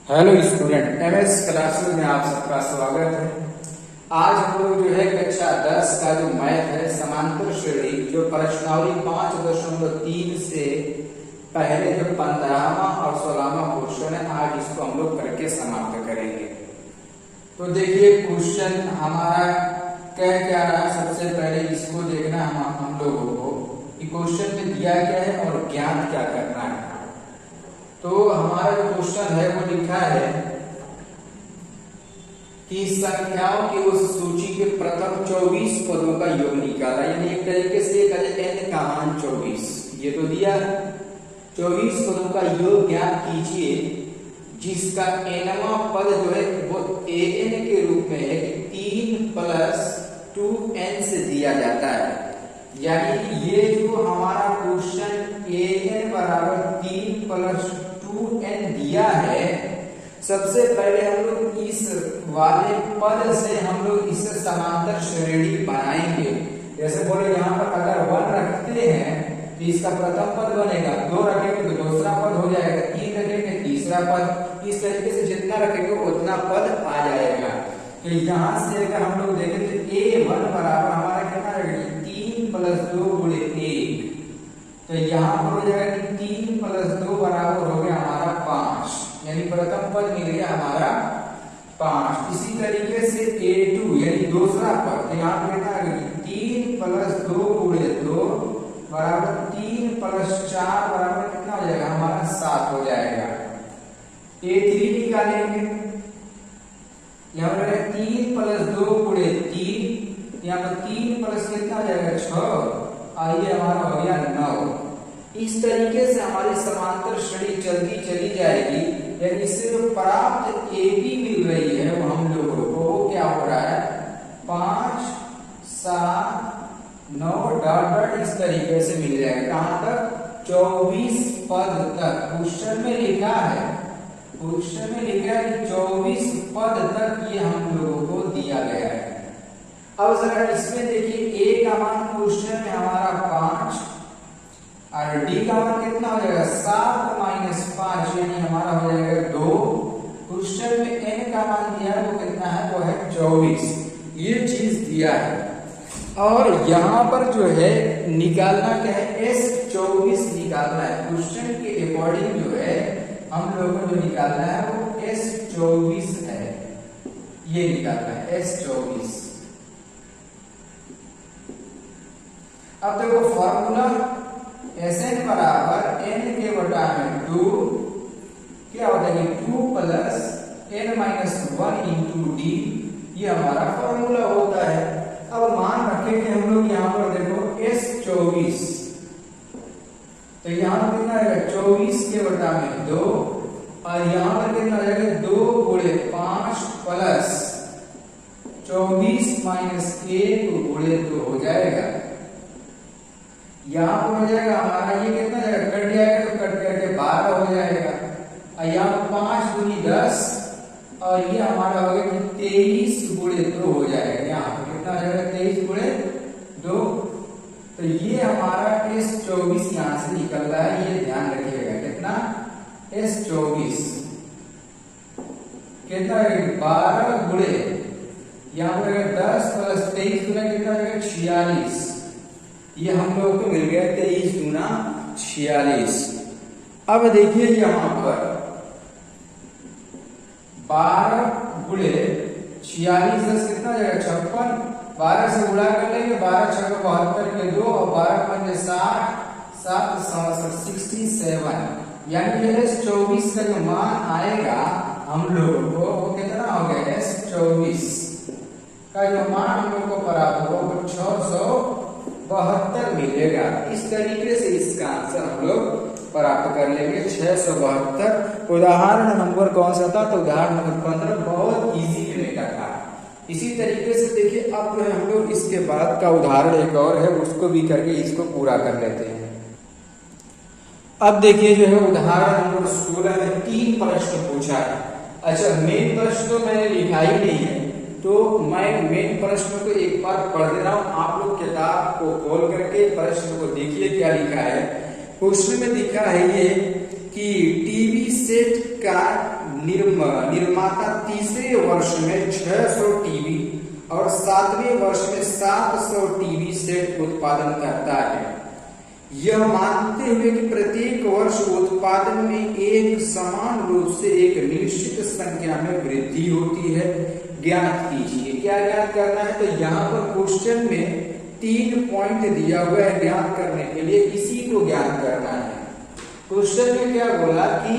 Hello student, MS classes में आप सबका स्वागत है। आज हम लोग जो है कक्षा 10 का जो मैथ है समांतर श्रेणी जो प्रश्नावली 5.3 से पहले जो 15वां और 16वां क्वेश्चन है, आज इसको हम लोग करके समाप्त करेंगे। तो देखिए क्वेश्चन हमारा कह क्या रहा है। सबसे पहले इसको देखना हम लोगों को कि क्वेश्चन में दिया क्या है और ज्ञात क्या करना है। तो हमारा जो क्वेश्चन है वो लिखा है कि संख्याओं की उस सूची के प्रथम 24 पदों का योग निकाला, यानी एक तरीके से n का मान 24 ये तो दिया। 24 पदों का योग ज्ञात कीजिए जिसका nवां पद जो है वो an के रूप में है 3 + 2n से दिया जाता है। यानी ये जो हमारा क्वेश्चन an बराबर 3 + 2n दिया है, सबसे पहले हम लोग इस वाले पद से हम लोग इसे समांतर श्रेणी बनाएंगे। जैसे बोले यहाँ पर अगर 1 रखते हैं तो इसका प्रथम पद बनेगा, 2 रखेंगे तो दूसरा पद हो जाएगा, 3 रखेंगे तीसरा पद, इस तरीके से जितना रखेंगे उतना पद आ जाएगा। तो यहाँ से अगर हम लोग देखें तो a1 बराबर हमारा कितना रहेगा 3 + 2 × 1, तो यहाँ पर हो जाएगा कि 3 + 2 बराबर हो गया हमारा 5, यानी प्रथम पद मिल गया हमारा 5। इसी तरीके से a2 यानी दूसरा पद, तो यहाँ पर कितना है 3 + 2 × 2 बराबर 3 + 4 बराबर कितना हो जाएगा हमारा 7 हो जाएगा। a3 निकालेंगे, यहाँ पर 3 + 2 × 3, यहाँ पर 3 प्लस कितना हो जाएगा 6, आइए हमारा हो गया 9। इस तरीके से हमारी समांतर श्रेणी चलती चली जाएगी। यानी इससे जो प्राप्त AB मिल रही है वो हम लोगों को वो क्या हो रहा है 5, 7, 9 ... इस तरीके से मिल जाएगा। कहां तक 24 पद तक क्वेश्चन में लिखा है। क्वेश्चन में लिखा है कि 24 पद तक ये हम लोगों को दिया गया है। अब जरा इसमें देखिए a का मान क्वेश्चन में हमारा 5 और d का मान कितना हो जाएगा 7 - 5 यानी हमारा हो जाएगा 2। क्वेश्चन में n का मान दिया है वो कितना है वो है 24, ये चीज दिया है। और यहाँ पर जो है निकालना क्या है S24 निकालना है। क्वेश्चन के अकॉर्डिंग जो है हम लोगों को जो निकालना है वो S24 है, ये निकालना है S24। अब देखो फॉर्मूला Sn बराबर n के बटा में 2 क्या होता है 2 + n - 1 × d, ये हमारा फॉर्मूला होता है। अब मान रखेंगे हम लोग यहाँ पर देखो S24, तो यहाँ पर कितना आएगा 24 के बटा में 2 और यहाँ पर कितना आ जाएगा 2 × 5 + 24 - 1 × 2 हो जाएगा। यहाँ पर हो जाएगा हमारा ये कितना जाएगा कट जाएगा तो कट करके 12 हो जाएगा और यहाँ 5 × 10 और ये हमारा हो गया कि 23 × 2 हो जाएगा। यहाँ पर कितना हो जाएगा 23 × 2, तो ये हमारा S24 यहाँ से निकल रहा है, ये ध्यान रखिएगा। कितना S24 कितना है 12 × यहाँ पर 10 + 23 गुना कितना हो जाएगा 46, ये हम लोग को मिल गया 23 × 46। अब देखिए यहाँ पर 12 × 46 10 कितना हो जाएगा 56, 12 से गुणा कर लेंगे, 12 × 6 = 72 के 2 और 12 × 5 = 60, 7 × 67, यानी S24 का जो मान आएगा हम लोगों को वो कितना हो गया S24 का जो मान हम लोग को प्राप्त होगा वो 672 मिलेगा। इस तरीके से इसका आंसर हम लोग प्राप्त कर लेंगे 672। उदाहरण नंबर कौन सा था, तो उदाहरण नंबर 15 बहुत इजी लेने का था। इसी तरीके से देखिए अब जो है हम लोग इसके बाद का उदाहरण एक और है, उसको भी करके इसको पूरा कर लेते हैं। अब देखिए जो है उदाहरण नंबर 16 में 3 प्रश्न पूछा है। अच्छा, मेन प्रश्न तो मैंने लिखा ही नहीं है, तो मैं मेन प्रश्न को एक बार पढ़ दे रहा हूं। आप लोग किताब को खोल करके प्रश्न को देखिए क्या लिखा है। क्वेश्चन में लिखा है ये कि टीवी सेट का निर्माता तीसरे वर्ष में 600 टीवी और 7वें वर्ष में 700 टीवी सेट उत्पादन करता है। यह मानते हुए कि प्रत्येक वर्ष उत्पादन में एक समान रूप से एक निश्चित संख्या में वृद्धि होती है, ज्ञात कीजिए। क्या ज्ञात करना है? तो यहाँ पर क्वेश्चन में 3 पॉइंट दिया हुआ है ज्ञात करने के लिए, इसी को ज्ञात करना है। क्वेश्चन में क्या बोला कि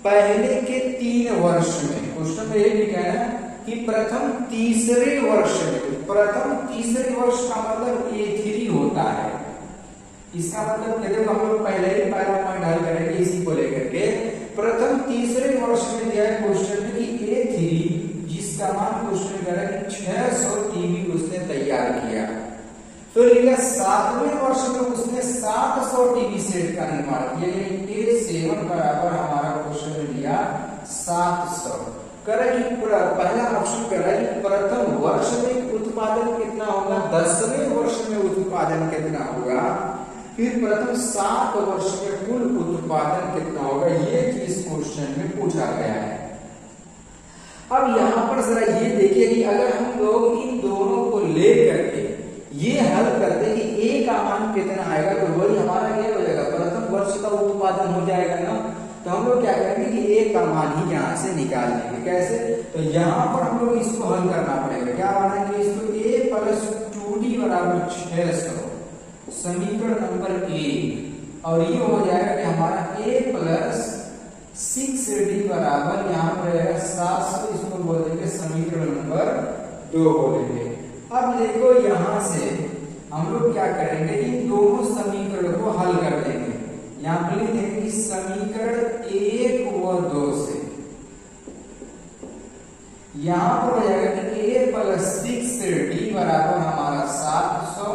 पहले के 3 वर्ष में, क्वेश्चन में ये लिखा है कि प्रथम तीसरे वर्ष में, प्रथम तीसरे वर्ष का मतलब A3 होता है। इसका मतलब देखो हम लोग पहले ही पहला पॉइंट हल करेंगे इसी को लेकर के। प्रथम तीसरे वर्ष में दिया है क्वेश्चन में कि A3 जिसका मान क्वेश्चन कह रहा है कि 600 टीवी उसने तैयार किया। फिर लिखा 7वें वर्ष में उसने 700 टीवी सेट का निर्माण किया, यानी A7 बराबर हमारा क्वेश्चन में दिया 700। करें पहला ऑप्शन करें कि प्रथम वर्ष में उत्पादन कितना होगा, 10वें वर्ष में उत्पादन कितना होगा, फिर प्रथम 7 वर्ष में कुल उत्पादन कितना होगा, ये चीज क्वेश्चन में पूछा गया है। अब यहाँ पर जरा ये देखिए कि अगर हम लोग इन दोनों को ले करके ये हल करते कि A का मान कितना आएगा, तो वही हमारा क्या हो जाएगा, प्रथम वर्ष का उत्पादन हो जाएगा ना। तो हम लोग क्या करेंगे कि A का मान ही यहाँ से निकाल लेंगे। कैसे? तो यहाँ पर हम लोग इसको हल करना पड़ेगा। क्या मानेंगे इसको, A प्लस 2D बराबर 600, समीकरण नंबर 1, और ये हो जाएगा कि हमारा A प्लस 6D बराबर यहाँ पर रहेगा 700, इसको बोल देंगे समीकरण नंबर 2 बोलेंगे। अब देखो यहाँ से हम लोग क्या करेंगे, इन दोनों समीकरण को हल कर देंगे। यहाँ पर लिख देंगे कि समीकरण 1 व 2 से यहाँ पर हो जाएगा कि A प्लस 6D बराबर हमारा 700,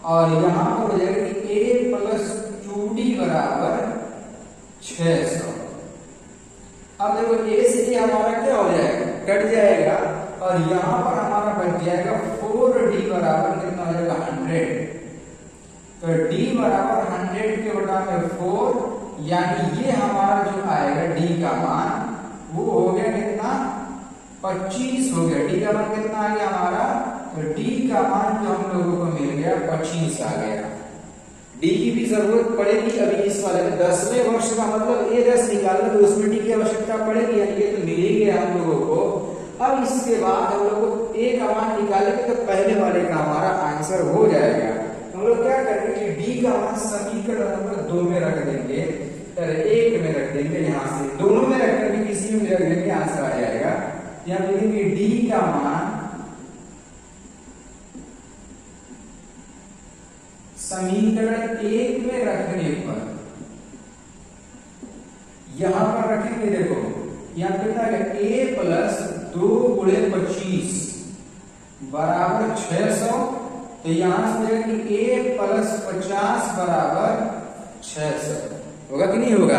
और यहाँ पर हो जाएगा कि A प्लस 2D बराबर 600। अब देखो A से A हमारा क्या हो जाएगा, कट जाएगा, और यहाँ पर हमारा बच जाएगा 4D बराबर कितना हो जाएगा 100। तो D बराबर 100 के बटा में 4, यानी ये हमारा जो आएगा D का मान वो हो गया कितना, 25 हो गया। D का मान कितना आ गया हमारा, तो D का मान जो हम लोगों को मिल गया 25 आ गया। D की भी जरूरत पड़ेगी अभी इस वाले में। 10वें वर्ष का मतलब A10 निकालना, तो उसमें D की आवश्यकता पड़ेगी, यानी ये तो मिलेगी हम लोगों को। अब इसके बाद हम लोग को A का मान निकालेंगे तो पहले वाले का हमारा आंसर हो जाएगा। हम लोग क्या करेंगे कि D का मान समीकरण नंबर 2 में रख देंगे, 1 में रख देंगे, यहाँ से दोनों में रख करके किसी में रख देंगे, आंसर आ जाएगा। यहाँ लिखेंगे D का मान समीकरण 1 में रखने पर, यहाँ पर रखेंगे, देखो यहाँ कितना है, A प्लस 2 गुणे 25 बराबर 600। तो यहाँ से कि A प्लस 50 बराबर 600 होगा कि नहीं होगा,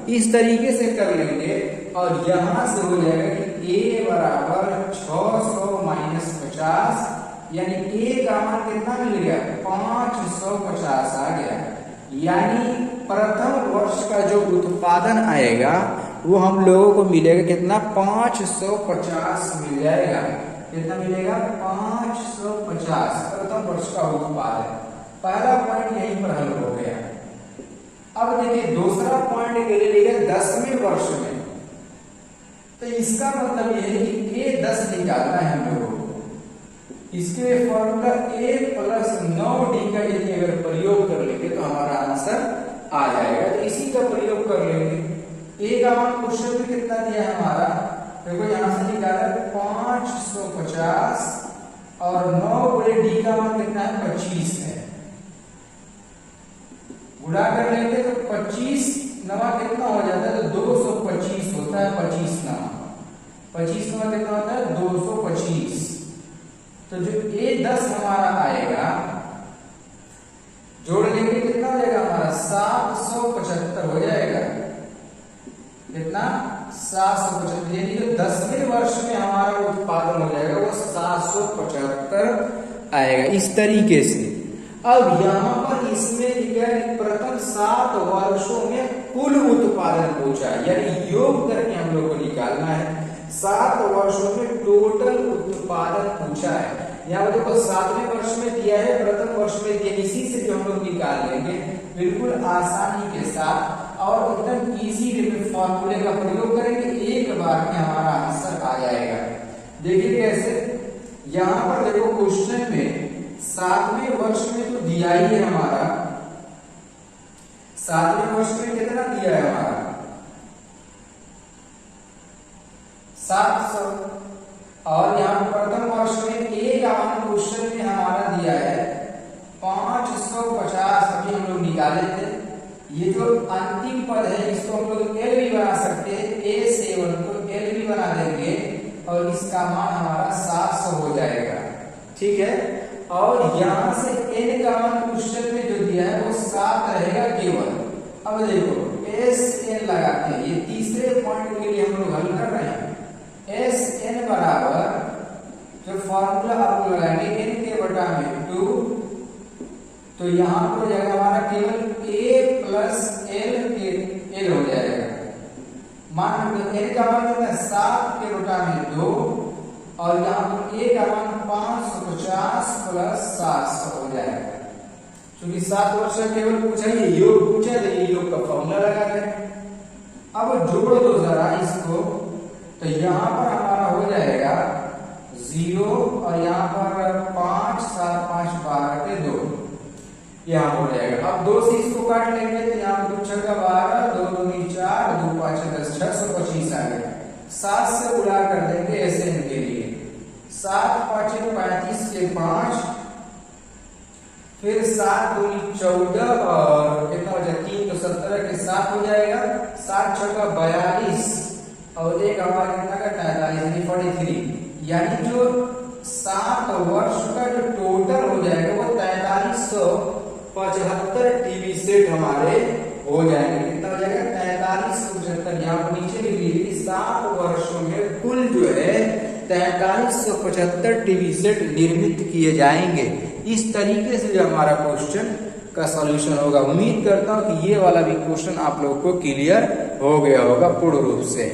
इस तरीके से कर लेंगे। और यहाँ से हो जाएगा कि A बराबर 600 माइनस 50, यानी A का मान कितना मिल गया, 550 आ गया। यानी प्रथम वर्ष का जो उत्पादन आएगा वो हम लोगों को मिलेगा कितना, 550 मिल जाएगा। कितना मिलेगा, 550 प्रथम वर्ष का उत्पादन। पहला पॉइंट यहीं पर हल हो गया। अब देखिए दूसरा पॉइंट के लिए लिखा 10वें वर्ष में, तो इसका मतलब यह है कि A10 निकालना है हम लोगों को। इसके फॉर्मूला A प्लस 9D का यदि अगर प्रयोग कर लेंगे तो हमारा आंसर आ जाएगा। तो इसी का प्रयोग कर लेंगे। A का मान क्वेश्चन में कितना दिया है हमारा, देखो यहाँ से निकाला 550, और 9 गुणे D का मान कितना है, 25 है। गुणा कर लेंगे तो 25 नवा कितना हो जाता है, तो 225 होता है। 25 नवा कितना होता है, 225। तो जो A10 हमारा आएगा जोड़ लेंगे कितना हो जाएगा हमारा, 775 हो जाएगा। कितना, 775, यानी जो 10वें वर्ष में हमारा उत्पादन हो जाएगा वो 775 आएगा। इस तरीके से अब यहाँ पर इसमें लिखा है प्रथम 7 वर्षों में कुल उत्पादन पूछा है, यानी योग करके हम लोग को निकालना है। 7 वर्षों में टोटल उत्पादन पूछा है। यहाँ पर देखो 7वें वर्ष में दिया है, प्रथम वर्ष में दिया, इसी से जो हम लोग निकाल लेंगे बिल्कुल आसानी के साथ और एकदम इजी वे में फॉर्मूले का प्रयोग करेंगे, एक बार में हमारा आंसर आ जाएगा। देखिए कैसे, यहाँ पर देखो क्वेश्चन में 7वें वर्ष में तो दिया ही है हमारा, 7वें वर्ष में कितना दिया है हमारा 700, और यहाँ प्रथम वर्ष में एक क्वेश्चन में हमारा दिया है 550। अभी हम लोग निकाले थे, ये जो अंतिम पद है इसको हम लोग एल भी बना सकते हैं, A7 को एल भी बना देंगे और इसका मान हमारा 700 हो जाएगा, ठीक है। और यहाँ से n का मान क्वेश्चन में जो दिया है वो 7 रहेगा केवल। अब देखो Sn लगाते हैं, ये तीसरे पॉइंट के लिए हम लोग हल कर रहे हैं। Sn बराबर जो फॉर्मूला आप लगाएंगे n के बटा में 2, तो यहाँ पर जाएगा हमारा केवल a प्लस l हो जाएगा। मान n का मान कितना है 7 के बटा में 2 और यहाँ पर a का मान 550 प्लस 700 हो जाएगा। क्योंकि 7 वर्ष का केवल पूछा, ये योग पूछा तो ये योग का फॉर्मूला लगा दें। अब जोड़ दो जरा इसको, तो यहाँ पर हमारा हो जाएगा 0 और यहाँ पर 5 7 5 12 के 2 यहाँ हो जाएगा। अब 2 से इसको काट लेंगे तो यहाँ पर 2 6 12, 2 2 4, 2 5 10, 625 आ गया। 7 से उड़ा कर देंगे Sn के लिए, 7 5 35 के 5, फिर 7 2 14 और कितना हो जाएगा 3 तो 17 के 7 हो जाएगा, 7 6 42 और एक हमारा कितना का 43 यानी 43, यानी जो 7 वर्ष का जो टोटल हो जाएगा वो 4375 टीवी सेट हमारे हो जाएंगे। कितना हो जाएगा 4375। यहाँ पर नीचे लिख लीजिए 7 वर्षों में कुल जो है 4375 टीवी सेट निर्मित किए जाएंगे। इस तरीके से जो हमारा क्वेश्चन का सॉल्यूशन होगा। उम्मीद करता हूँ कि ये वाला भी क्वेश्चन आप लोगों को क्लियर हो गया होगा पूर्ण रूप से।